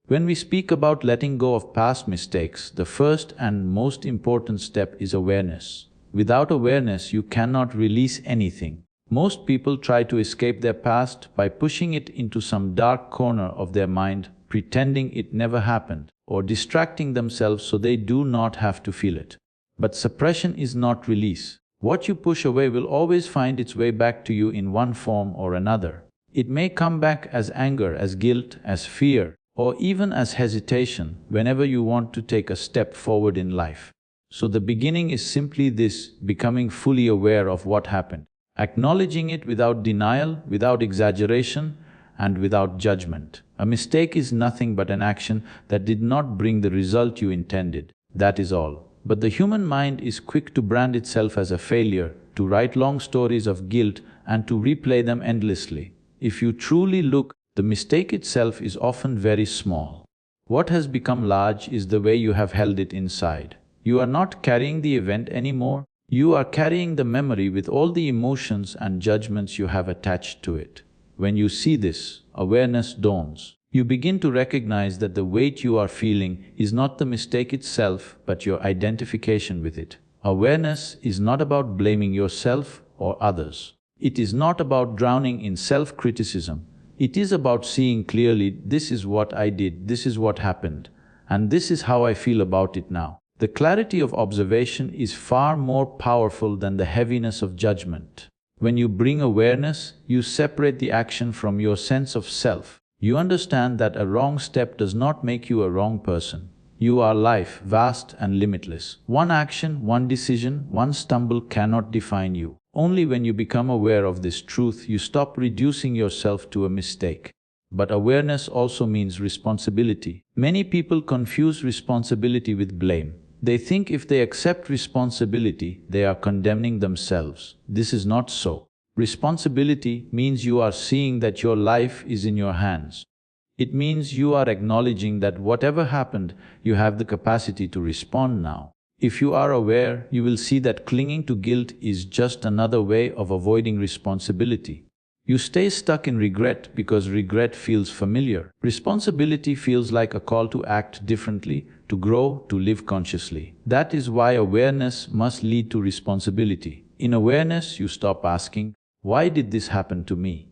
When we speak about letting go of past mistakes, the first and most important step is awareness. Without awareness, you cannot release anything. Most people try to escape their past by pushing it into some dark corner of their mind, pretending it never happened, or distracting themselves so they do not have to feel it. But suppression is not release. What you push away will always find its way back to you in one form or another. It may come back as anger, as guilt, as fear, or even as hesitation whenever you want to take a step forward in life. So the beginning is simply this: becoming fully aware of what happened, acknowledging it without denial, without exaggeration, and without judgment. A mistake is nothing but an action that did not bring the result you intended. That is all. But the human mind is quick to brand itself as a failure, to write long stories of guilt, and to replay them endlessly. If you truly look, the mistake itself is often very small. What has become large is the way you have held it inside. You are not carrying the event anymore. You are carrying the memory with all the emotions and judgments you have attached to it. When you see this, awareness dawns. You begin to recognize that the weight you are feeling is not the mistake itself, but your identification with it. Awareness is not about blaming yourself or others. It is not about drowning in self-criticism. It is about seeing clearly, this is what I did, this is what happened, and this is how I feel about it now. The clarity of observation is far more powerful than the heaviness of judgment. When you bring awareness, you separate the action from your sense of self. You understand that a wrong step does not make you a wrong person. You are life, vast and limitless. One action, one decision, one stumble cannot define you. Only when you become aware of this truth, you stop reducing yourself to a mistake. But awareness also means responsibility. Many people confuse responsibility with blame. They think if they accept responsibility, they are condemning themselves. This is not so. Responsibility means you are seeing that your life is in your hands. It means you are acknowledging that whatever happened, you have the capacity to respond now. If you are aware, you will see that clinging to guilt is just another way of avoiding responsibility. You stay stuck in regret because regret feels familiar. Responsibility feels like a call to act differently, to grow, to live consciously. That is why awareness must lead to responsibility. In awareness, you stop asking, "Why did this happen to me?"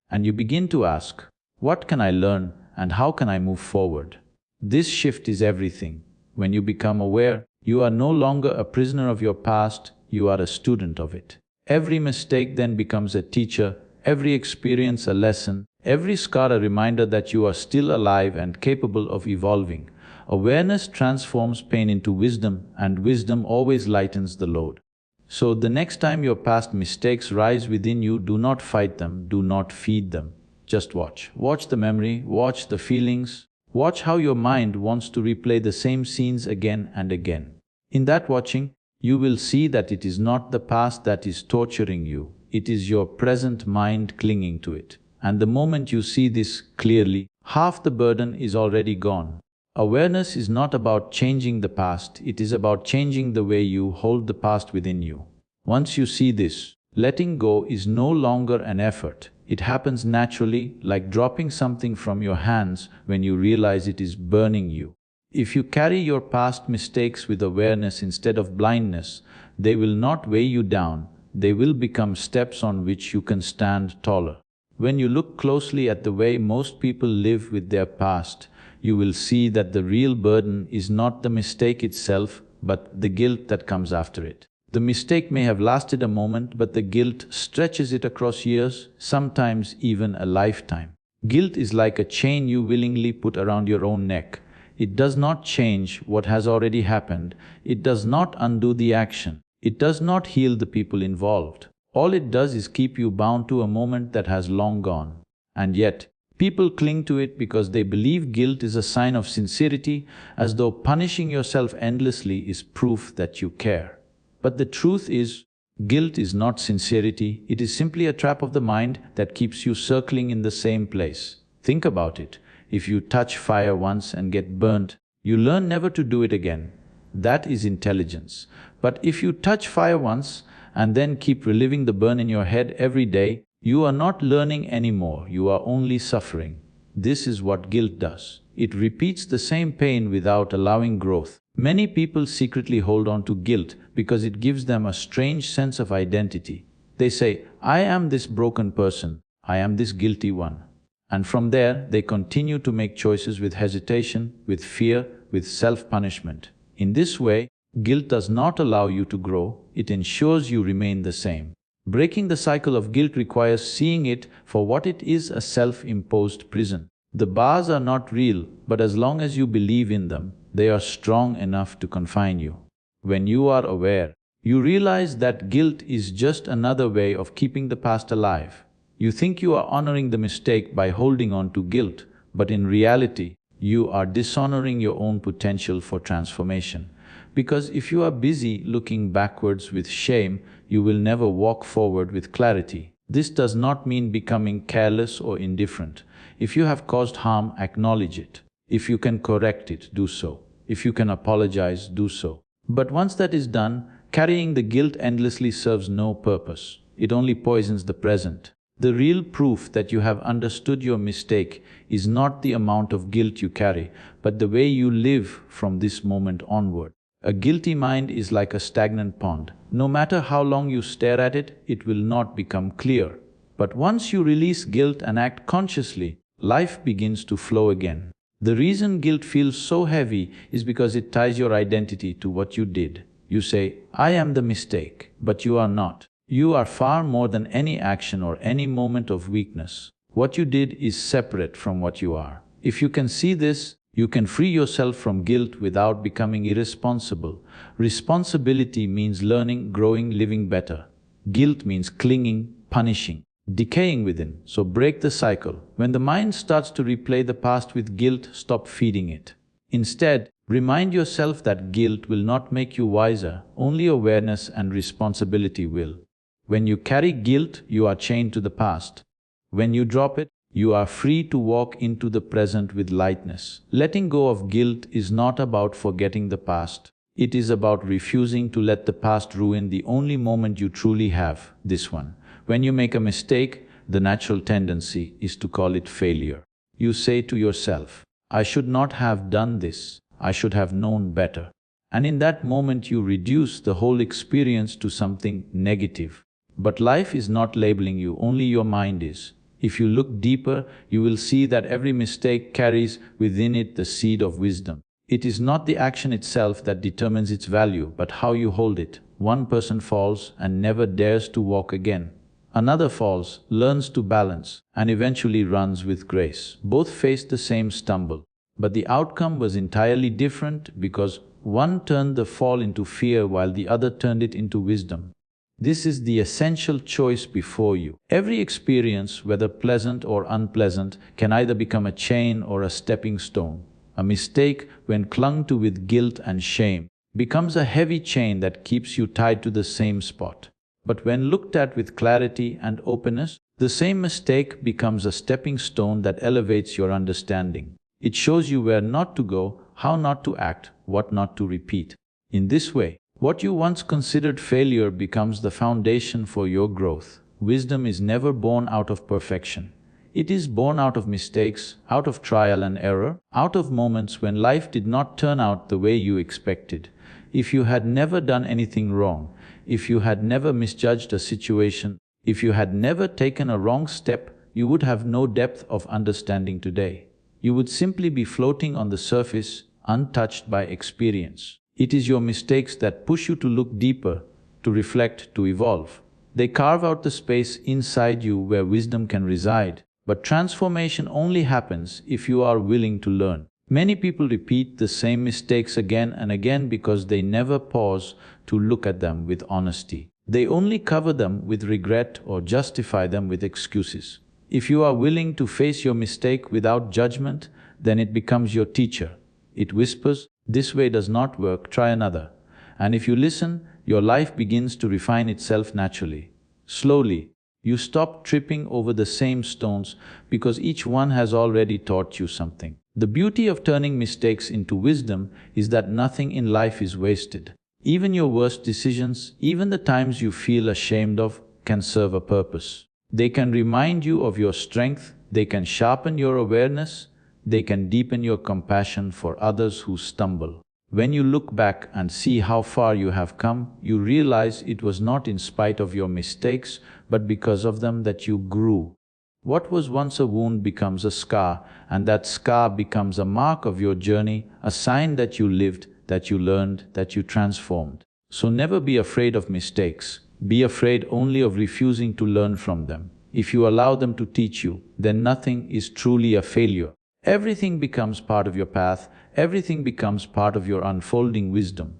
And you begin to ask, "What can I learn and how can I move forward?" This shift is everything. When you become aware, you are no longer a prisoner of your past, you are a student of it. Every mistake then becomes a teacher, every experience a lesson, every scar a reminder that you are still alive and capable of evolving. Awareness transforms pain into wisdom, and wisdom always lightens the load. So the next time your past mistakes rise within you, do not fight them, do not feed them. Just watch. Watch the memory, watch the feelings. Watch how your mind wants to replay the same scenes again and again. In that watching, you will see that it is not the past that is torturing you, it is your present mind clinging to it. And the moment you see this clearly, half the burden is already gone. Awareness is not about changing the past, it is about changing the way you hold the past within you. Once you see this, letting go is no longer an effort. It happens naturally, like dropping something from your hands when you realize it is burning you. If you carry your past mistakes with awareness instead of blindness, they will not weigh you down, they will become steps on which you can stand taller. When you look closely at the way most people live with their past, you will see that the real burden is not the mistake itself, but the guilt that comes after it. The mistake may have lasted a moment, but the guilt stretches it across years, sometimes even a lifetime. Guilt is like a chain you willingly put around your own neck. It does not change what has already happened. It does not undo the action. It does not heal the people involved. All it does is keep you bound to a moment that has long gone. And yet, people cling to it because they believe guilt is a sign of sincerity, as though punishing yourself endlessly is proof that you care. But the truth is, guilt is not sincerity, it is simply a trap of the mind that keeps you circling in the same place. Think about it. If you touch fire once and get burnt, you learn never to do it again. That is intelligence. But if you touch fire once and then keep reliving the burn in your head every day, you are not learning anymore, you are only suffering. This is what guilt does. It repeats the same pain without allowing growth. Many people secretly hold on to guilt because it gives them a strange sense of identity. They say, I am this broken person, I am this guilty one. And from there, they continue to make choices with hesitation, with fear, with self-punishment. In this way, guilt does not allow you to grow, it ensures you remain the same. Breaking the cycle of guilt requires seeing it for what it is, a self-imposed prison. The bars are not real, but as long as you believe in them, they are strong enough to confine you. When you are aware, you realize that guilt is just another way of keeping the past alive. You think you are honoring the mistake by holding on to guilt, but in reality, you are dishonoring your own potential for transformation. Because if you are busy looking backwards with shame, you will never walk forward with clarity. This does not mean becoming careless or indifferent. If you have caused harm, acknowledge it. If you can correct it, do so. If you can apologize, do so. But once that is done, carrying the guilt endlessly serves no purpose. It only poisons the present. The real proof that you have understood your mistake is not the amount of guilt you carry, but the way you live from this moment onward. A guilty mind is like a stagnant pond. No matter how long you stare at it, it will not become clear. But once you release guilt and act consciously, life begins to flow again. The reason guilt feels so heavy is because it ties your identity to what you did. You say, I am the mistake, but you are not. You are far more than any action or any moment of weakness. What you did is separate from what you are. If you can see this, you can free yourself from guilt without becoming irresponsible. Responsibility means learning, growing, living better. Guilt means clinging, punishing, decaying within. So break the cycle. When the mind starts to replay the past with guilt, stop feeding it. Instead, remind yourself that guilt will not make you wiser, only awareness and responsibility will. When you carry guilt, you are chained to the past. When you drop it, you are free to walk into the present with lightness. Letting go of guilt is not about forgetting the past. It is about refusing to let the past ruin the only moment you truly have, this one. When you make a mistake, the natural tendency is to call it failure. You say to yourself, I should not have done this, I should have known better. And in that moment you reduce the whole experience to something negative. But life is not labeling you, only your mind is. If you look deeper, you will see that every mistake carries within it the seed of wisdom. It is not the action itself that determines its value, but how you hold it. One person falls and never dares to walk again. Another falls, learns to balance, and eventually runs with grace. Both faced the same stumble, but the outcome was entirely different because one turned the fall into fear while the other turned it into wisdom. This is the essential choice before you. Every experience, whether pleasant or unpleasant, can either become a chain or a stepping stone. A mistake, when clung to with guilt and shame, becomes a heavy chain that keeps you tied to the same spot. But when looked at with clarity and openness, the same mistake becomes a stepping stone that elevates your understanding. It shows you where not to go, how not to act, what not to repeat. In this way, what you once considered failure becomes the foundation for your growth. Wisdom is never born out of perfection. It is born out of mistakes, out of trial and error, out of moments when life did not turn out the way you expected. If you had never done anything wrong, if you had never misjudged a situation, if you had never taken a wrong step, you would have no depth of understanding today. You would simply be floating on the surface, untouched by experience. It is your mistakes that push you to look deeper, to reflect, to evolve. They carve out the space inside you where wisdom can reside. But transformation only happens if you are willing to learn. Many people repeat the same mistakes again and again because they never pause to look at them with honesty. They only cover them with regret or justify them with excuses. If you are willing to face your mistake without judgment, then it becomes your teacher. It whispers, "This way does not work, try another." And if you listen, your life begins to refine itself naturally. Slowly, you stop tripping over the same stones because each one has already taught you something. The beauty of turning mistakes into wisdom is that nothing in life is wasted. Even your worst decisions, even the times you feel ashamed of, can serve a purpose. They can remind you of your strength, they can sharpen your awareness, They can deepen your compassion for others who stumble. When you look back and see how far you have come, you realize it was not in spite of your mistakes, but because of them that you grew. What was once a wound becomes a scar, and that scar becomes a mark of your journey, a sign that you lived, that you learned, that you transformed. So never be afraid of mistakes. Be afraid only of refusing to learn from them. If you allow them to teach you, then nothing is truly a failure. Everything becomes part of your path, everything becomes part of your unfolding wisdom.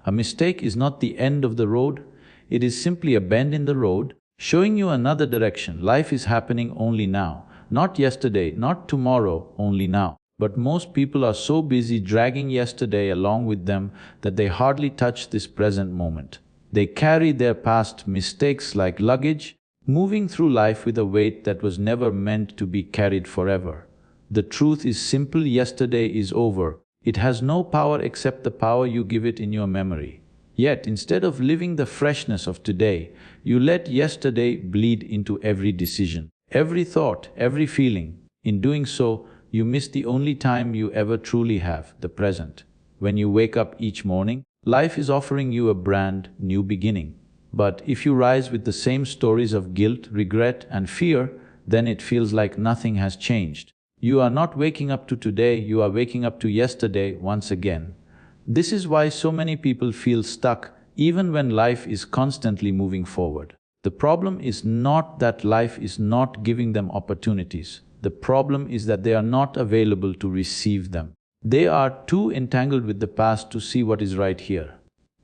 A mistake is not the end of the road, it is simply a bend in the road, showing you another direction. Life is happening only now, not yesterday, not tomorrow, only now. But most people are so busy dragging yesterday along with them that they hardly touch this present moment. They carry their past mistakes like luggage, moving through life with a weight that was never meant to be carried forever. The truth is simple: yesterday is over. It has no power except the power you give it in your memory. Yet, instead of living the freshness of today, you let yesterday bleed into every decision, every thought, every feeling. In doing so, you miss the only time you ever truly have, the present. When you wake up each morning, life is offering you a brand new beginning. But if you rise with the same stories of guilt, regret, and fear, then it feels like nothing has changed. You are not waking up to today, you are waking up to yesterday once again. This is why so many people feel stuck, even when life is constantly moving forward. The problem is not that life is not giving them opportunities. The problem is that they are not available to receive them. They are too entangled with the past to see what is right here.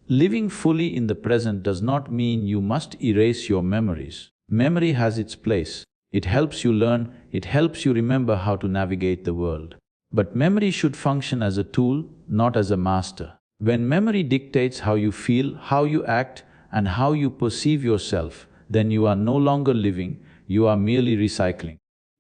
Living fully in the present does not mean you must erase your memories. Memory has its place. It helps you learn, it helps you remember how to navigate the world. But memory should function as a tool, not as a master. When memory dictates how you feel, how you act, and how you perceive yourself, then you are no longer living, you are merely recycling.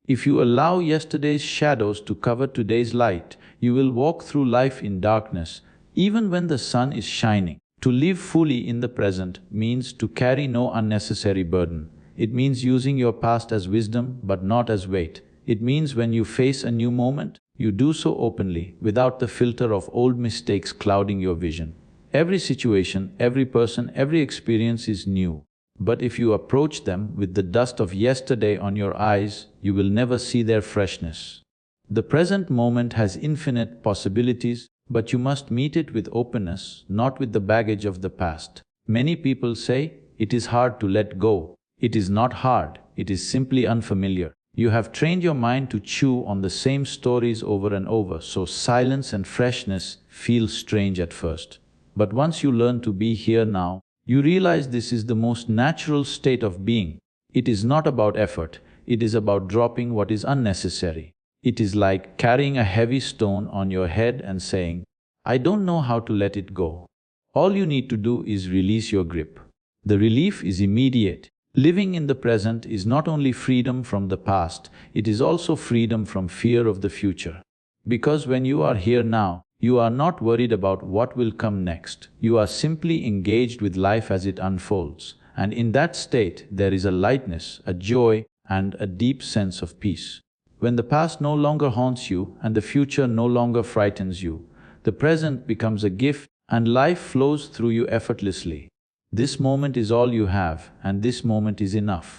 If you allow yesterday's shadows to cover today's light, you will walk through life in darkness, even when the sun is shining. To live fully in the present means to carry no unnecessary burden. It means using your past as wisdom, but not as weight. It means when you face a new moment, you do so openly, without the filter of old mistakes clouding your vision. Every situation, every person, every experience is new. But if you approach them with the dust of yesterday on your eyes, you will never see their freshness. The present moment has infinite possibilities, but you must meet it with openness, not with the baggage of the past. Many people say, it is hard to let go. It is not hard, it is simply unfamiliar. You have trained your mind to chew on the same stories over and over, so silence and freshness feel strange at first. But once you learn to be here now, you realize this is the most natural state of being. It is not about effort, it is about dropping what is unnecessary. It is like carrying a heavy stone on your head and saying, I don't know how to let it go. All you need to do is release your grip. The relief is immediate. Living in the present is not only freedom from the past, it is also freedom from fear of the future. Because when you are here now, you are not worried about what will come next. You are simply engaged with life as it unfolds. And in that state, there is a lightness, a joy, and a deep sense of peace. When the past no longer haunts you and the future no longer frightens you, the present becomes a gift and life flows through you effortlessly. This moment is all you have, and this moment is enough.